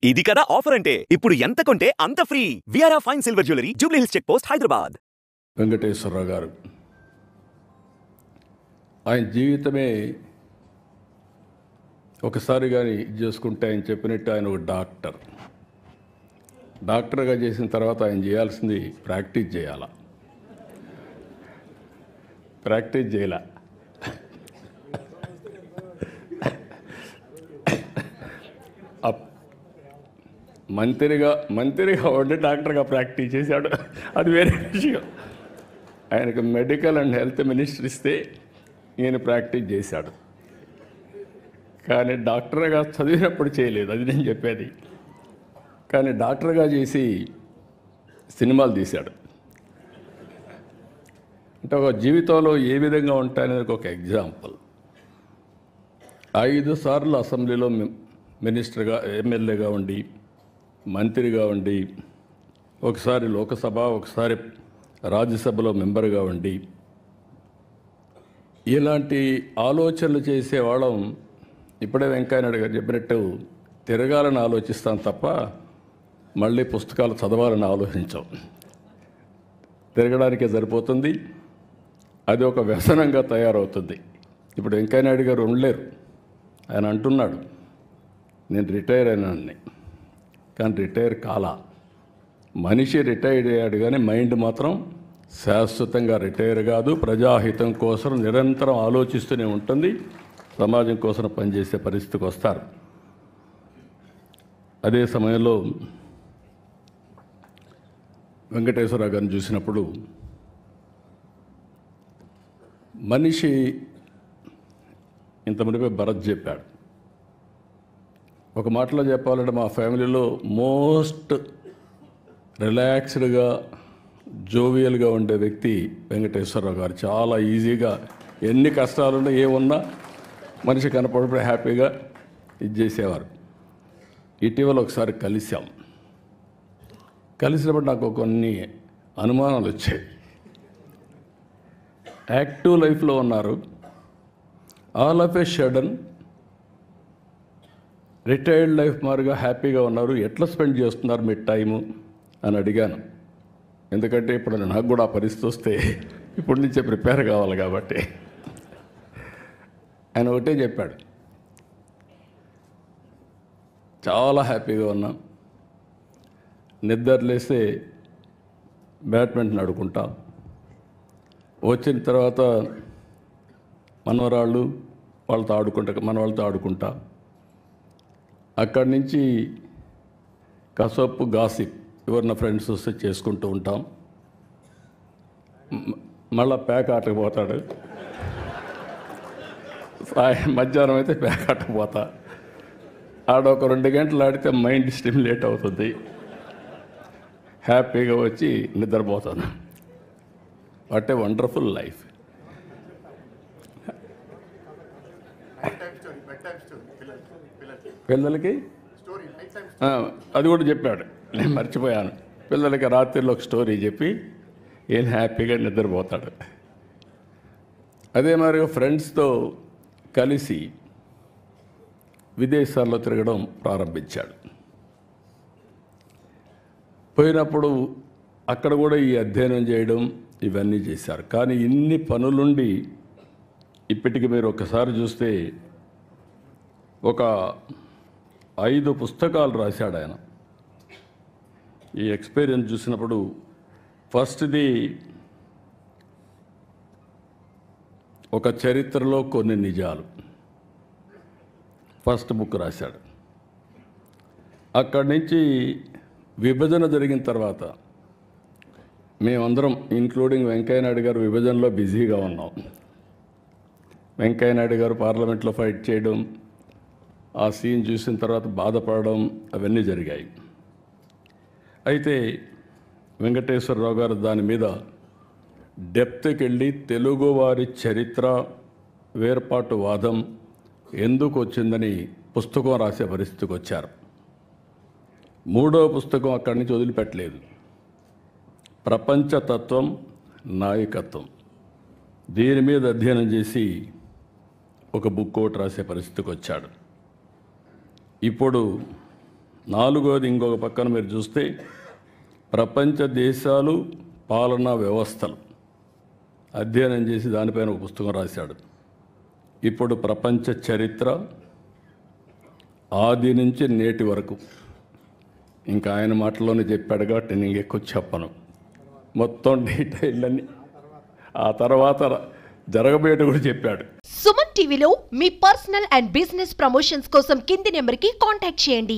ఇది కదా ఆఫర్ అంటే. ఇప్పుడు ఎంత కొంటే అంత ఫ్రీ. విఆర్ఆ fine silver jewellery, Jubilee Hills check post, Hyderabad. Venkateswararao గారు ఆయన జీవితమే ఒకసారి కానీ చేసుకుంటే ఆయన చెప్పినట్టు ఆయన ఒక డాక్టర్గా చేసిన తర్వాత ఆయన చేయాల్సింది ప్రాక్టీస్ చేయాల. ప్రాక్టీస్ చేయాల. మంత్రిగా ఉండి డాక్టర్గా ప్రాక్టీస్ చేశాడు, అది వేరే విషయం. ఆయనకు మెడికల్ అండ్ హెల్త్ మినిస్టర్ ఇస్తే ఈయన ప్రాక్టీస్ చేశాడు, కానీ డాక్టర్గా చదివినప్పుడు చేయలేదు, అది నేను చెప్పేది. కానీ డాక్టర్గా చేసి సినిమాలు తీశాడు. అంటే ఒక జీవితంలో ఏ విధంగా ఉంటాయనేది ఒక ఎగ్జాంపుల్. 5 సార్లు అసెంబ్లీలో మినిస్టర్గా, ఎమ్మెల్యేగా ఉండి, మంత్రిగా ఉండి, ఒకసారి లోకసభ, ఒకసారి రాజ్యసభలో మెంబర్గా ఉండి, ఇలాంటి ఆలోచనలు చేసేవాళ్ళం ఇప్పుడే వెంకయ్యనాయుడు గారు చెప్పినట్టు తిరగాలని ఆలోచిస్తాం తప్ప మళ్ళీ పుస్తకాలు చదవాలని ఆలోచించాం. తిరగడానికే సరిపోతుంది, అది ఒక వ్యసనంగా తయారవుతుంది. ఇప్పుడు వెంకయ్యనాయుడు గారు ఉండలేరు. ఆయన అంటున్నాడు, నేను రిటైర్ అయినాన్ని, కానీ రిటైర్ కాలా. మనిషి రిటైర్ అయ్యాడు కానీ మైండ్ మాత్రం శాశ్వతంగా రిటైర్ కాదు. ప్రజాహితం కోసం నిరంతరం ఆలోచిస్తూనే ఉంటుంది. సమాజం కోసం పనిచేసే పరిస్థితికి వస్తారు. అదే సమయంలో వెంకటేశ్వరరావు గారిని చూసినప్పుడు మనిషి ఇంతమందిపై భరత్ చెప్పాడు. ఒక మాటలో చెప్పాలంటే మా ఫ్యామిలీలో మోస్ట్ రిలాక్స్డ్గా, జోవియల్గా ఉండే వ్యక్తి వెంకటేశ్వరరావు గారు. చాలా ఈజీగా ఎన్ని కష్టాలున్నా ఏమున్నా మనిషి కనపడినప్పుడు హ్యాపీగా ఇది చేసేవారు. ఇటీవల ఒకసారి కలిసినప్పుడు నాకు కొన్ని అనుమానాలు వచ్చాయి. యాక్టివ్ లైఫ్లో ఉన్నారు, all of A sudden retired life మారుగా హ్యాపీగా ఉన్నారు, ఎట్లా స్పెండ్ చేస్తున్నారు మీ టైము అని అడిగాను. ఎందుకంటే ఇప్పుడు నాకు కూడా ఆ పరిస్థితి వస్తే ఇప్పటి నుంచే ప్రిపేర్ కావాలి కాబట్టి. ఆయన ఒకటే చెప్పాడు, చాలా హ్యాపీగా ఉన్నా, నిద్రలేస్తే బ్యాడ్మింటన్ ఆడుకుంటా, వచ్చిన తర్వాత మనవరాళ్ళు వాళ్ళతో ఆడుకుంటా, అక్కడి నుంచి కసపు గాసిప్ ఎవరన్నా ఫ్రెండ్స్ వస్తే చేసుకుంటూ ఉంటాం. మళ్ళా ప్యాక్ ఆటకు పోతాడు. మధ్యాహ్నం అయితే ప్యాక్ ఆటకు పోతా. ఆడొక 2 గంటలు ఆడితే మైండ్ స్టిమ్యులేట్ అవుతుంది, హ్యాపీగా వచ్చి నిద్రపోతాను. What a wonderful life. పిల్లలకి అది కూడా చెప్పాడు, నేను మర్చిపోయాను. పిల్లలకి రాత్రిలో ఒక స్టోరీ చెప్పి ఏం హ్యాపీగా నిద్రపోతాడు. అదే మరి ఫ్రెండ్స్తో కలిసి విదేశాల్లో తిరగడం ప్రారంభించాడు. పోయినప్పుడు అక్కడ కూడా ఈ అధ్యయనం చేయడం ఇవన్నీ చేశారు. కానీ ఇన్ని పనులుండి ఇప్పటికి మీరు ఒకసారి చూస్తే ఒక 5 పుస్తకాలు రాశాడు ఆయన. ఈ ఎక్స్పీరియన్స్ చూసినప్పుడు ఫస్ట్ది ఒక చరిత్రలో కొన్ని నిజాలు, ఫస్ట్ బుక్ రాశాడు. అక్కడి నుంచి విభజన జరిగిన తర్వాత మేమందరం ఇంక్లూడింగ్ వెంకయ్యనాయుడు గారు విభజనలో బిజీగా ఉన్నాం. వెంకయ్యనాయుడు గారు పార్లమెంట్లో ఫైట్ చేయడం, ఆ సీన్ చూసిన తర్వాత బాధపడడం, అవన్నీ జరిగాయి. అయితే వెంకటేశ్వరరావు గారు దాని మీద డెప్త్కి వెళ్ళి తెలుగువారి చరిత్ర, వేర్పాటు వాదం ఎందుకు వచ్చిందని పుస్తకం రాసే పరిస్థితికి వచ్చారు. 3వ పుస్తకం అక్కడి నుంచి వదిలిపెట్టలేదు. ప్రపంచతత్వం, నాయకత్వం, దీని మీద అధ్యయనం చేసి ఒక బుక్ ఒకటి రాసే పరిస్థితికి వచ్చాడు. ఇప్పుడు నాలుగోది ఇంకొక పక్కన మీరు చూస్తే ప్రపంచ దేశాలు పాలనా వ్యవస్థలు అధ్యయనం చేసి దానిపైన ఒక పుస్తకం రాశాడు. ఇప్పుడు ప్రపంచ చరిత్ర ఆది నుంచి నేటి వరకు ఇంకా ఆయన మాటల్లోనే చెప్పాడు కాబట్టి నేను ఎక్కువ చెప్పను, మొత్తం డీటెయిల్ ఆ తర్వాత జరగబోయేట కూడా చెప్పాడు. సుమన్ టీవీలో మీ పర్సనల్ అండ్ బిజినెస్ ప్రమోషన్స్ కోసం కింది నెంబర్కి కాంటాక్ట్ చేయండి.